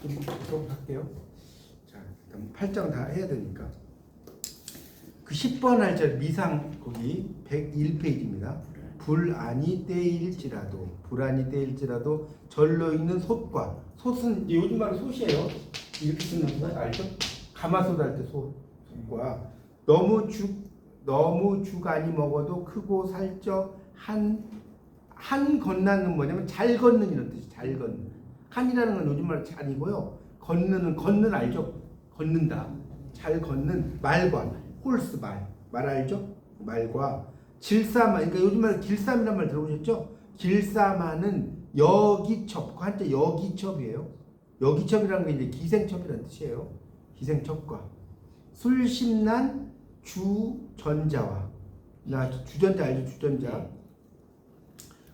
좀 할게요. 자, 일단 8장 다 해야 되니까. 그 10번 할절 미상 거기 101페이지입니다. 불안이 때일지라도 절로 있는 솥과 솥은 요즘 말로 솥이에요. 이렇게 쓰는 거 알죠? 가마솥 할 때 솥과 너무 죽 아니 먹어도 크고 살쪄 한 건너는 뭐냐면 잘 걷는 이런 뜻이 잘 걷는. 한이라는 건 요즘 말로 잔이고요. 걷는 알죠? 걷는다. 잘 걷는 말과 홀스 말 알죠? 말과 질삼아, 그러니까 요즘 말 길삼이란 말 들어보셨죠? 길삼아는 여기첩, 그 한자 여기첩이에요. 여기첩이라는 게 이제 기생첩이라는 뜻이에요. 기생첩과 술심난 주전자와 나 주전자 알죠? 주전자.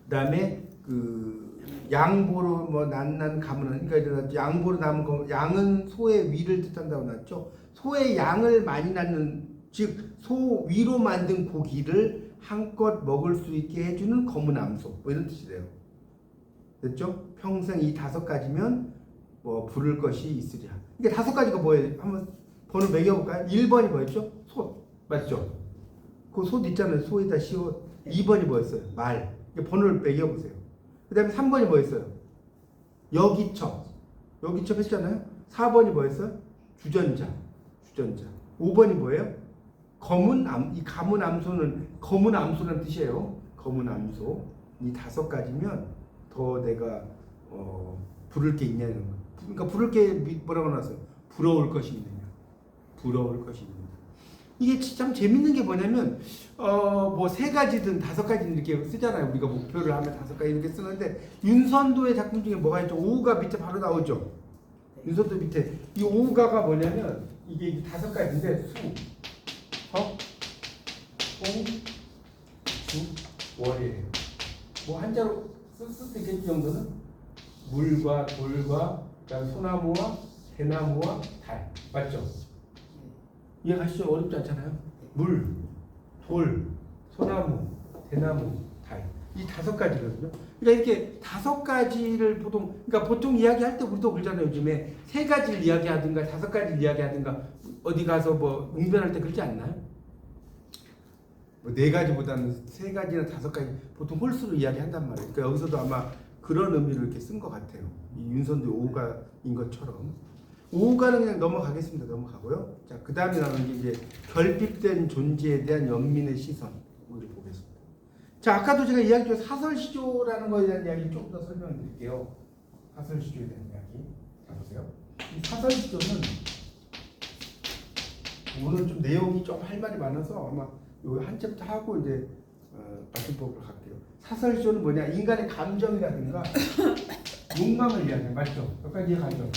그다음에 그 양보로 뭐 난난 가문은 그러니까 양보로 남은 거 양은 소의 위를 뜻한다고 나왔죠. 소의 양을 많이 낳는 즉 소 위로 만든 고기를 한껏 먹을 수 있게 해주는 검은 암소 뭐 이런 뜻이 돼요. 됐죠? 평생 이 5가지면 뭐 부를 것이 있으랴. 이게 5가지가 뭐예요? 한번 번호 매겨볼까요? 1번이 뭐였죠? 소 맞죠? 그 소 있잖아요. 소에다 씌워. 2번이 뭐였어요? 말. 번호를 매겨보세요. 그 다음에 3번이 뭐였어요? 여기첩 했잖아요. 4번이 뭐였어요? 주전자. 5번이 뭐예요? 이 가문 암소는 검은 암소라는 뜻이에요. 검은 암소. 이 5가지면 더 내가 부를 게 있냐는 거. 그러니까 부를 게 뭐라고 나왔어요? 부러울 것이 있느냐. 부러울 것이 있느냐. 이게 참 재밌는 게 뭐냐면 뭐 3가지든 5가지든 이렇게 쓰잖아요. 우리가 목표를 하면 5가지 이렇게 쓰는데 윤선도의 작품 중에 뭐가 있죠? 오우가 밑에 바로 나오죠. 윤선도 밑에 이 오우가가 뭐냐면 이게 5가지인데 수, 석, 송, 주, 월이에요. 뭐 한자로 쓸 수 있겠지 정도는 물과 돌과 그다음 소나무와 대나무와 달 맞죠? 이해가시죠? 어렵지 않잖아요. 물, 돌, 소나무, 대나무, 달. 이 5가지거든요. 그러니까 이렇게 5가지를 보통 이야기할 때 우리도 그러잖아요. 요즘에 3가지를 이야기하든가 5가지를 이야기하든가 어디 가서 뭐 웅변할 때 그러지 않나요? 뭐 4가지보다는 3가지나 5가지 보통 홀수로 이야기한단 말이에요. 그러니까 여기서도 아마 그런 의미로 이렇게 쓴 것 같아요. 이 윤선도 오가인 것처럼. 5가는 그냥 넘어가겠습니다. 넘어가고요. 자, 그 다음에 나오는 게 이제 결핍된 존재에 대한 연민의 시선. 우리 보겠습니다. 자, 아까도 제가 이야기했죠. 사설시조라는 거에 대한 이야기 조금 더 설명을 드릴게요. 사설시조에 대한 이야기. 자, 보세요. 이 사설시조는 오늘 좀 내용이 좀 할 말이 많아서 아마 요 한 챕터 하고 이제 말씀법으로 갈게요. 사설시조는 뭐냐? 인간의 감정이라든가 욕망을 이야기해요. 맞죠? 여기까지 이해가죠?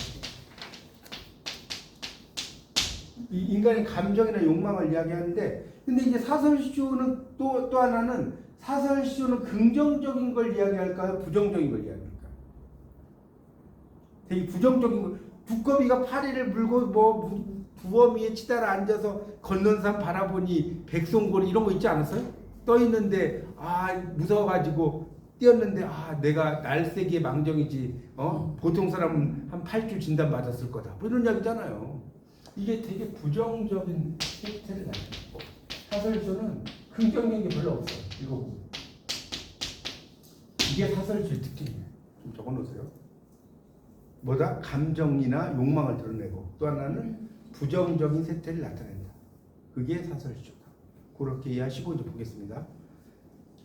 이 인간의 감정이나 욕망을 이야기하는데, 근데 이제 사설시조는 또 하나는 사설시조는 긍정적인 걸 이야기할까요? 부정적인 걸 이야기할까요? 되게 부정적인 거. 두꺼비가 파리를 물고 뭐 부엄 위에 치달아 앉아서 걷는 산 바라보니 백송골 이런 거 있지 않았어요? 떠 있는데 무서워가지고 뛰었는데 내가 날쌔기의 망정이지. 보통 사람은 한 8주 진단 받았을 거다. 뭐 이런 이야기잖아요. 이게 되게 부정적인 팩트를 나타내고 사설시조는 긍정적인 게 별로 없어요. 읽어보고 이게 사설시조의 특징이에요. 좀 적어놓으세요. 뭐다? 감정이나 욕망을 드러내고 또 하나는 부정적인 세태를 나타낸다. 그게 사설시조다. 그렇게 이해하시고 이제 보겠습니다.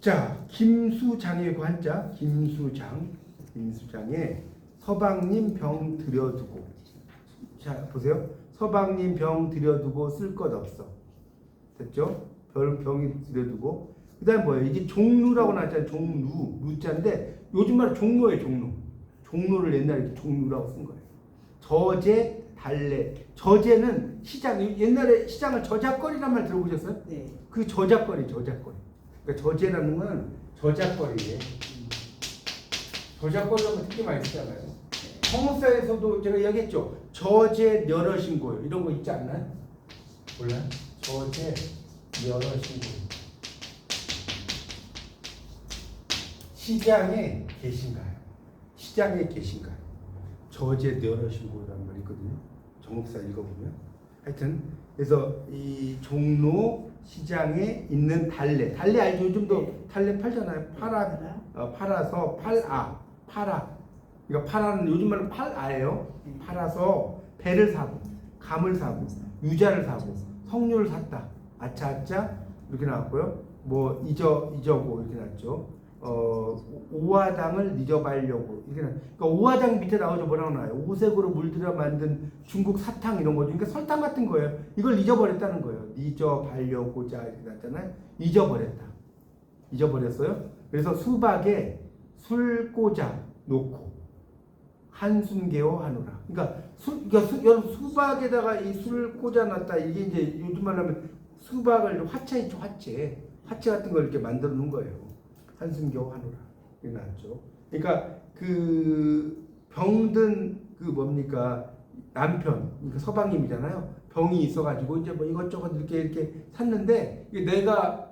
자, 김수장의 그 한자 김수장에 서방님 병 들여두고. 자, 보세요. 서방님 병 들여두고 쓸 것 없어. 됐죠? 병이 들여두고. 그 다음에 뭐예요? 이게 종루라고 나왔잖아요. 종루. 루자인데 요즘 말로 종로예요. 종로를 옛날에 이렇게 종루라고 쓴 거예요. 저제, 달래. 저제는 시장. 옛날에 시장을 저작거리란 말 들어보셨어요? 네. 그 저작거리. 그러니까 저제라는 건 저작거리예요. 저작거리라는 특히 많이 쓰잖아요. 성사에서도 제가 이야기했죠. 저제 멸허신고요. 이런 거 있지 않나요? 몰라요? 저제 멸허신고. 시장에 계신가요? 저제 뇌어신고라는 말이 있거든요. 정목사 읽어보면. 하여튼 그래서 이 종로 시장에 있는 달래 알죠? 요즘도 달래 팔잖아요. 팔아서 팔아. 그러니까 팔아는 요즘 말로 팔아예요. 팔아서 배를 사고 감을 사고 유자를 사고 석류를 샀다. 아차아차 이렇게 나왔고요. 뭐 잊어고 이렇게 나왔죠. 오화장을 잊어발려고 이렇게 그러니까 오화장 밑에 나오죠. 뭐라고 나와요? 오색으로 물들여 만든 중국 사탕 이런 거죠. 그러니까 설탕 같은 거예요. 이걸 잊어버렸다는 거예요. 잊어발려고자 이렇게 나왔잖아요. 잊어버렸어요. 그래서 수박에 술 꽂아 놓고 한숨개어 하노라. 그러니까 여러분 수박에다가 이 술을 꽂아놨다. 이게 이제 요즘 말로 하면 수박을 화채 있죠. 화채 같은 걸 이렇게 만들어 놓은 거예요. 한숨겨우 하노라. 이게 나왔죠. 그러니까 그 병든 그 뭡니까 남편, 그러니까 서방님이잖아요. 병이 있어가지고 이제 뭐 이것저것 이렇게 샀는데 내가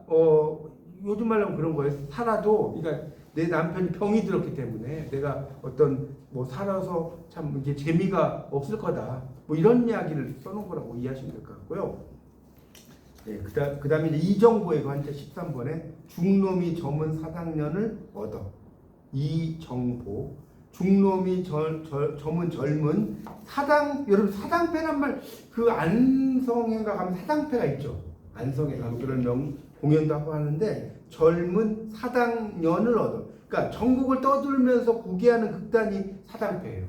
요즘 말로 하면 그런 거예요. 살아도 그러니까 내 남편이 병이 들었기 때문에 내가 어떤 뭐 살아서 참 이게 재미가 없을 거다. 뭐 이런 이야기를 써놓은 거라고 이해하시면 될 것 같고요. 예, 그 다음에 이정보의 관자 13번에 중놈이 점은 사당년을 얻어. 이정보. 중놈이 점은 젊은 사당, 여러분 사당패란 말, 그 안성에가 가면 사당패가 있죠. 안성에 가면 그런 공연도 하고 하는데 젊은 사당년을 얻어. 그러니까 전국을 떠돌면서 구개하는 극단이 사당패예요.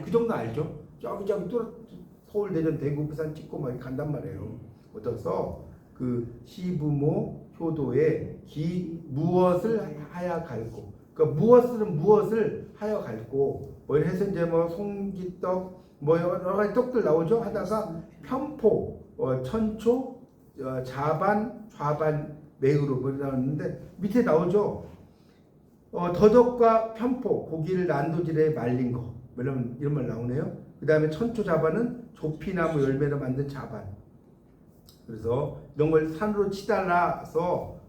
그 정도 알죠? 저기 또 서울, 대전, 대구, 부산 찍고 막 간단 말이에요. 얻어서 그 시부모 효도에 무엇을 하여 갈고, 그러니까 무엇을 하여 갈고, 뭐 해서 이제 뭐 송기떡 뭐 여러 가지 떡들 나오죠. 하다가 편포, 천초, 자반, 좌반, 매우로 뭐 나왔는데 밑에 나오죠. 더덕과 편포, 고기를 난도질에 말린 거, 이런 말 나오네요. 그 다음에 천초 자반은 조피나무 열매로 만든 자반. 그래서 이런 걸 산으로 치달라서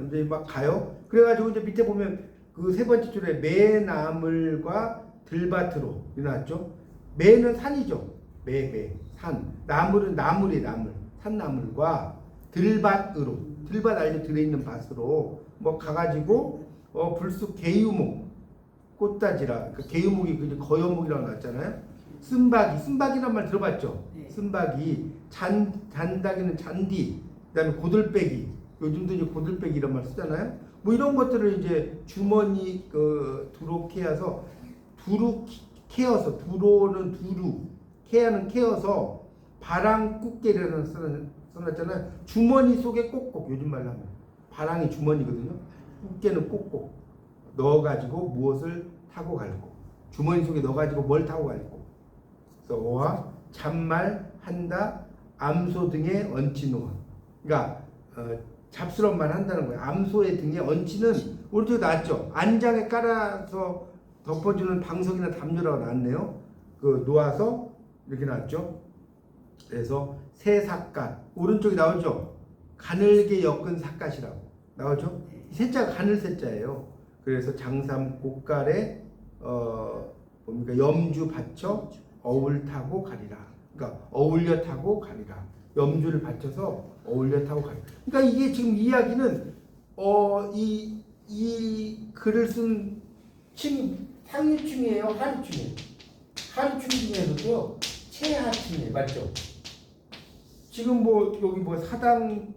이제 막 가요. 그래가지고 이제 밑에 보면 그 세 번째 줄에 매나물과 들밭으로 나왔죠. 매는 산이죠. 산. 나물은 나물. 산나물과 들밭으로. 들밭 알죠? 들어있는 밭으로 뭐 가가지고 불쑥 개유목 꽃다지라. 그 개유목이 그 거여목이라고 나왔잖아요. 쓴박이란 말 들어봤죠? 네. 쓴박이, 잔다기는 잔디, 그다음에 고들빼기. 요즘도 이제 고들빼기 이런 말 쓰잖아요. 뭐 이런 것들을 이제 주머니 두루케어서 두루케어서 두로는 두루, 케어는 케어서 바랑국게라는 써놨잖아요. 주머니 속에 꼭꼭 요즘 말로 하면 바랑이 주머니거든요. 국게는 꼭꼭 넣어가지고 무엇을 타고 갈고 주머니 속에 넣어가지고 뭘 타고 갈고. 와 잔말 한다 암소 등에 얹히노. 그러니까 잡스러운 말 한다는 거예요. 암소의 등에 얹히는 오른쪽에 나왔죠. 안장에 깔아서 덮어주는 방석이나 담요라고 나왔네요. 그 놓아서 이렇게 나왔죠. 그래서 새삿갓 오른쪽에 나오죠. 가늘게 엮은 삿갓이라고 나오죠. 새자가 가늘 새자예요. 그래서 장삼 꽃갈에 뭡니까 염주 받쳐 어울 타고 가리라. 그러니까 어울려 타고 가리라. 염주를 받쳐서 어울려 타고 가리라. 그러니까 이게 지금 이야기는 이 글을 쓴 상류층이에요, 하류층이에요. 하류층 중에서도 최하층이에요, 맞죠? 지금 뭐 여기 뭐 사당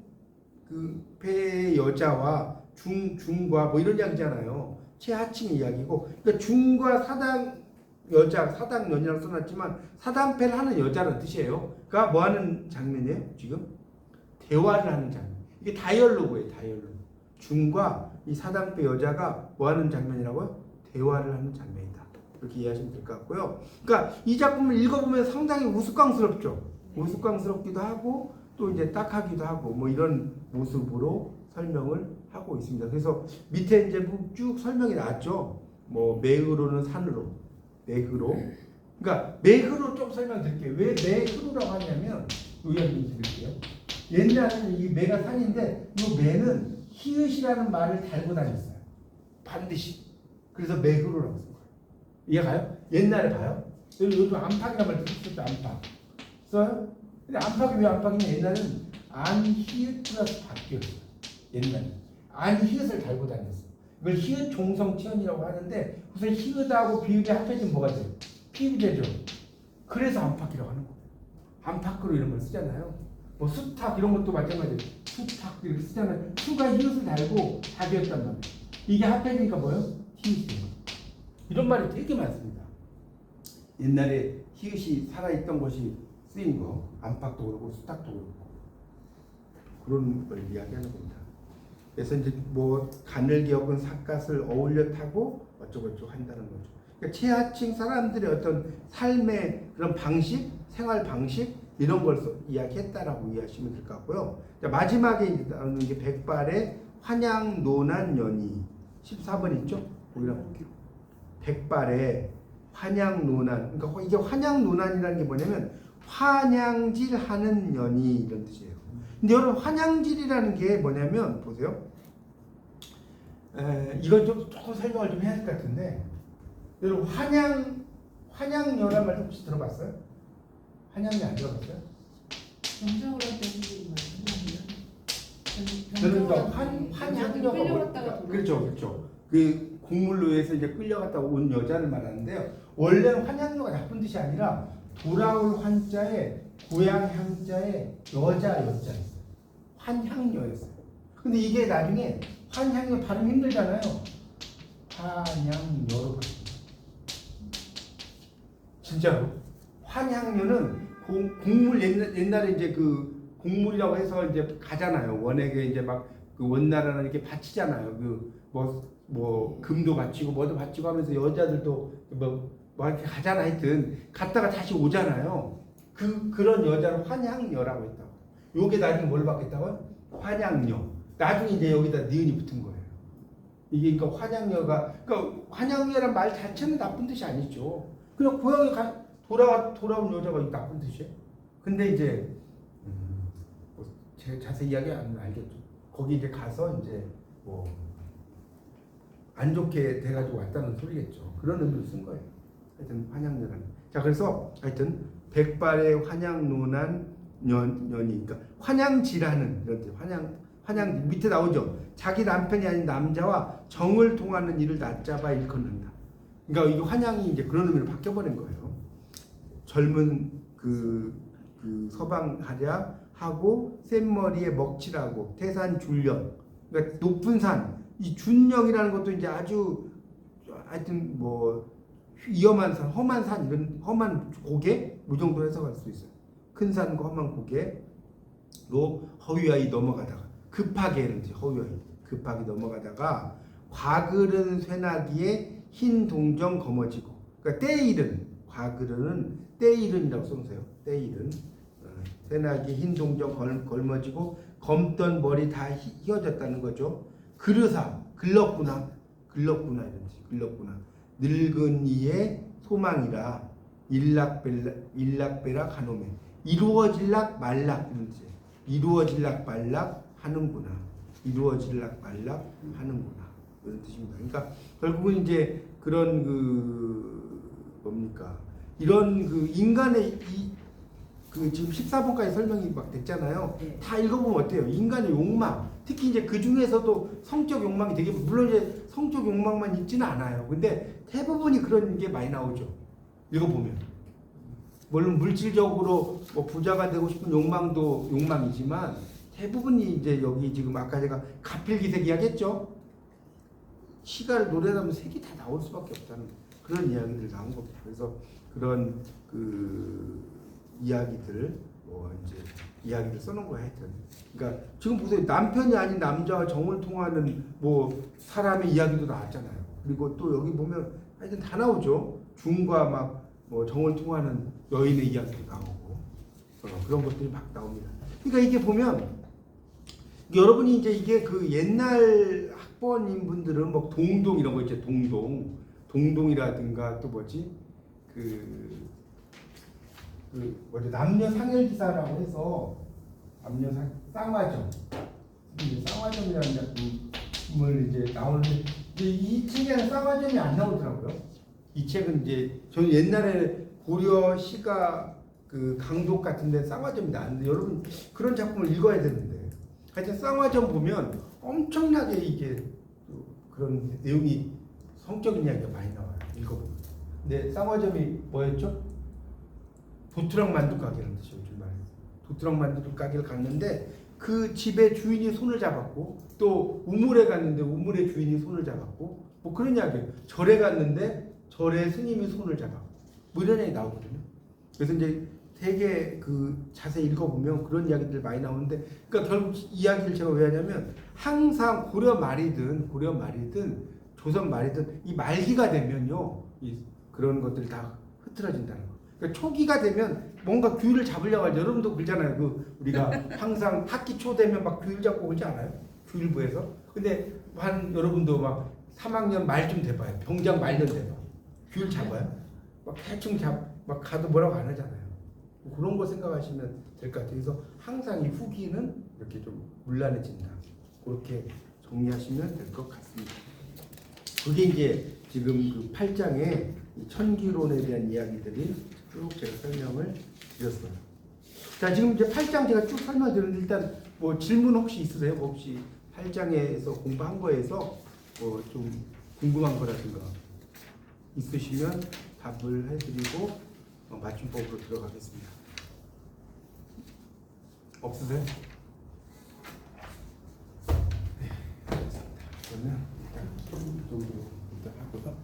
그 배 여자와 중과 뭐 이런 이야기잖아요. 최하층 이야기고, 그러니까 중과 사당 여자, 사당년이라고 써놨지만 사당패를 하는 여자라는 뜻이에요. 그러니까 뭐 하는 장면이에요? 지금 대화를 하는 장면. 이게 다이얼로그예요. 다이얼로그. 중과 이 사당패 여자가 뭐 하는 장면이라고요? 대화를 하는 장면이다. 이렇게 이해하시면 될 것 같고요. 그러니까 이 작품을 읽어보면 상당히 우스꽝스럽죠. 우스꽝스럽기도 하고 또 이제 딱하기도 하고 뭐 이런 모습으로 설명을 하고 있습니다. 그래서 밑에 이제 쭉 설명이 나왔죠. 뭐 매으로는 산으로, 매흐로. 그러니까 매흐로 좀 설명드릴게요. 왜 매흐로라고 하냐면 이 이야기 드릴게요. 옛날에는 이 매가 산인데 이 매는 히읗이라는 말을 달고 다녔어요. 반드시. 그래서 매흐로라고 써요. 이해가요? 옛날에 봐요. 요즘 안팎이란 말 들으셨죠? 안팎 써요? 근데 안팎이 왜 안팎이냐? 옛날에는 안, 히읗 플러스 밖이었어요. 옛날에 안, 히읗을 달고 다녔어요. 이걸 히읗 종성 치연이라고 하는데 우선 히읗하고 비읍이 합해지면 뭐가 돼요? 피읍이 되죠. 그래서 안팎이라고 하는 거예요. 안팎으로 이런 걸 쓰잖아요. 뭐 수탉 이런 것도 마찬가지예요. 수탉 이렇게 쓰잖아요. 수가 히읗을 달고 답이었단 말이에요. 이게 합해지니까 뭐예요? 히읗이 돼요. 이런 말이 되게 많습니다. 옛날에 히읗이 살아있던 것이 쓰인 거, 안팎도 그렇고 수탉도 그렇고 그런 걸 이야기하는 겁니다. 그래서 이제 뭐 가늘기역은 삿갓을 어울려 타고 어쩌고저쩌고 한다는 거죠. 그러니까 최하층 사람들의 어떤 삶의 그런 방식, 생활 방식 이런 걸 이야기했다라고 이해하시면 될 것 같고요. 자, 마지막에 이제 나오는 게 백발의 환양노난 연희 14번 있죠? 거기랑 백발의 환양노난. 그러니까 이게 환양노난이라는 게 뭐냐면 환양질하는 연희 이런 뜻이에요. 근데 여러분 환양질이라는 게 뭐냐면 보세요. 이건 좀 조금 설명을 좀 해야 될 것 같은데 여러분 환양녀란 말 혹시 들어봤어요? 환양녀 안 들어봤어요? 정적으로 되는 저는 환양녀가 뭐, 그렇죠. 그 국물로에서 이제 끌려갔다 온 여자를 말하는데요. 원래는 환양녀가 나쁜 뜻이 아니라 돌아올 환자에 고향 향자에 여자였어요. 환향녀였어요. 근데 이게 나중에 환향녀 발음 힘들잖아요. 환향녀로 진짜로 환향녀는 곡물 옛날에 이제 그 곡물이라고 해서 이제 가잖아요. 원에게 이제 막 그 원나라나 이렇게 바치잖아요. 그 뭐 금도 바치고 뭐도 바치고 하면서 여자들도 뭐 이렇게 가잖아. 하여튼 갔다가 다시 오잖아요. 그런 여자를 환향녀라고 했다고. 요게 나중에 뭘 받겠다고요? 환양녀. 나중에 이제 여기다 니은이 붙은 거예요. 이게 그러니까 그러니까 환양녀란 말 자체는 나쁜 뜻이 아니죠. 그냥 고향에 돌아온 여자가 나쁜 뜻이에요. 근데 이제 뭐 제가 자세히 이야기하면 알겠죠. 거기 이제 가서 이제 뭐 안 좋게 돼가지고 왔다는 소리겠죠. 그런 의미로 쓴 거예요. 하여튼 환양녀라는. 자 그래서 하여튼 백발의 환양노난 연이 그러니까 환양지라는 이런 뜻. 환양 밑에 나오죠. 자기 남편이 아닌 남자와 정을 통하는 일을 낮잡아 일컫는다. 그러니까 이게 환양이 이제 그런 의미로 바뀌어버린 거예요. 젊은 그 서방 하랴하고 센 머리에 먹칠하고 태산 줄령. 그러니까 높은 산. 이 준령이라는 것도 이제 아주 하여튼 뭐 위험한 산, 험한 산 이런 험한 고개 이 정도로 해석할 수 있어요. 큰 산과 험한 고개로 허위하이 넘어가다가 급하게 허위하이 급하게 넘어가다가 과그른 쇠나기에 흰 동정 거머쥐고 그러니까 때이른 과그른은 때이른이라고 써보세요. 때이른 쇠나기 흰 동정 걸머지고 검던 머리 다 휘어졌다는 거죠. 그르사 글렀구나 이런 뜻 글렀구나 늙은 이의 소망이라 일락배라 가노메 이루어질락 말락 이런 뜻이에요. 이루어질락 말락 하는구나 이루어질락 말락 하는구나 이런 뜻입니다. 그러니까 결국은 이제 그런 뭡니까 이런 인간의 지금 14번까지 설명이 막 됐잖아요. 네. 다 읽어보면 어때요? 인간의 욕망, 특히 이제 그 중에서도 성적 욕망이 되게 물론 이제 성적 욕망만 있지는 않아요. 근데 대부분이 그런 게 많이 나오죠. 읽어보면 물론 물질적으로 뭐 부자가 되고 싶은 욕망도 욕망이지만 대부분이 이제 여기 지금 아까 제가 가필기색 이야기했죠. 시가를 노래하면 색이 다 나올 수밖에 없다는 그런 이야기들 나온 겁니다. 그래서 그런 이야기들 이제 이야기를 써놓은 거야 하여튼. 그러니까 지금 보세요. 남편이 아닌 남자와 정을 통하는 뭐 사람의 이야기도 나왔잖아요. 그리고 또 여기 보면 하여튼 다 나오죠. 중과 막 뭐 정을 통하는 여인의 이야기도 나오고 그런 것들이 막 나옵니다. 그러니까 이게 보면 여러분이 이제 이게 그 옛날 학번인 분들은 뭐 동동 이런 거 있죠. 동동이라든가 또 뭐지 남녀 상열지사라고 해서 쌍화점 쌍화점이라는 작품을 이제 나오는데 이제 이 책에는 쌍화점이 안 나오더라고요. 이 책은 이제 저는 옛날에 고려 시가 그 강독 같은데 쌍화점이 나왔는데 여러분 그런 작품을 읽어야 되는데 하여튼 쌍화점 보면 엄청나게 이게 그런 내용이 성적인 이야기가 많이 나와요. 읽어보면. 근데 쌍화점이 뭐였죠? 도트락 만두 가게라는 뜻이죠. 요즘 말에. 도트락 만두 가게를 갔는데 그 집의 주인이 손을 잡았고 또 우물에 갔는데 우물의 주인이 손을 잡았고 뭐 그런 이야기예요. 절에 갔는데 절의 스님이 손을 잡았고 뭐 이런 얘기 나오거든요. 그래서 이제 되게 그 자세히 읽어보면 그런 이야기들 많이 나오는데 그러니까 결국 이야기를 제가 왜 하냐면 항상 고려 말이든 조선 말이든 이 말기가 되면요 이 그런 것들이 다 흐트러진다는 거. 그러니까 초기가 되면 뭔가 규율을 잡으려고 하죠. 여러분도 그러잖아요. 그 우리가 항상 학기 초 되면 막 규율 잡고 그러지 않아요? 규율부에서. 근데 한 여러분도 막 3학년 말쯤 돼봐요. 병장 말년 돼봐. 규율 잡아요? 막 대충 막 가도 뭐라고 안 하잖아요. 그런 거 생각하시면 될 것 같아요. 그래서 항상 이 후기는 이렇게 좀 문란해진다. 그렇게 정리하시면 될 것 같습니다. 그게 이제 지금 그 8장의 천기론에 대한 이야기들이 쭉 제가 설명을 드렸어요. 자, 지금 이제 8장 제가 쭉 설명드렸는데 일단 뭐 질문 혹시 있으세요? 혹시 8장에서 공부한 거에서 뭐 좀 궁금한 거라든가 있으시면 답을 해드리고 맞춤법으로 들어가겠습니다. 없으세요? 네, 알겠습니다. 그러면 일단 이 정도 일단 하고요.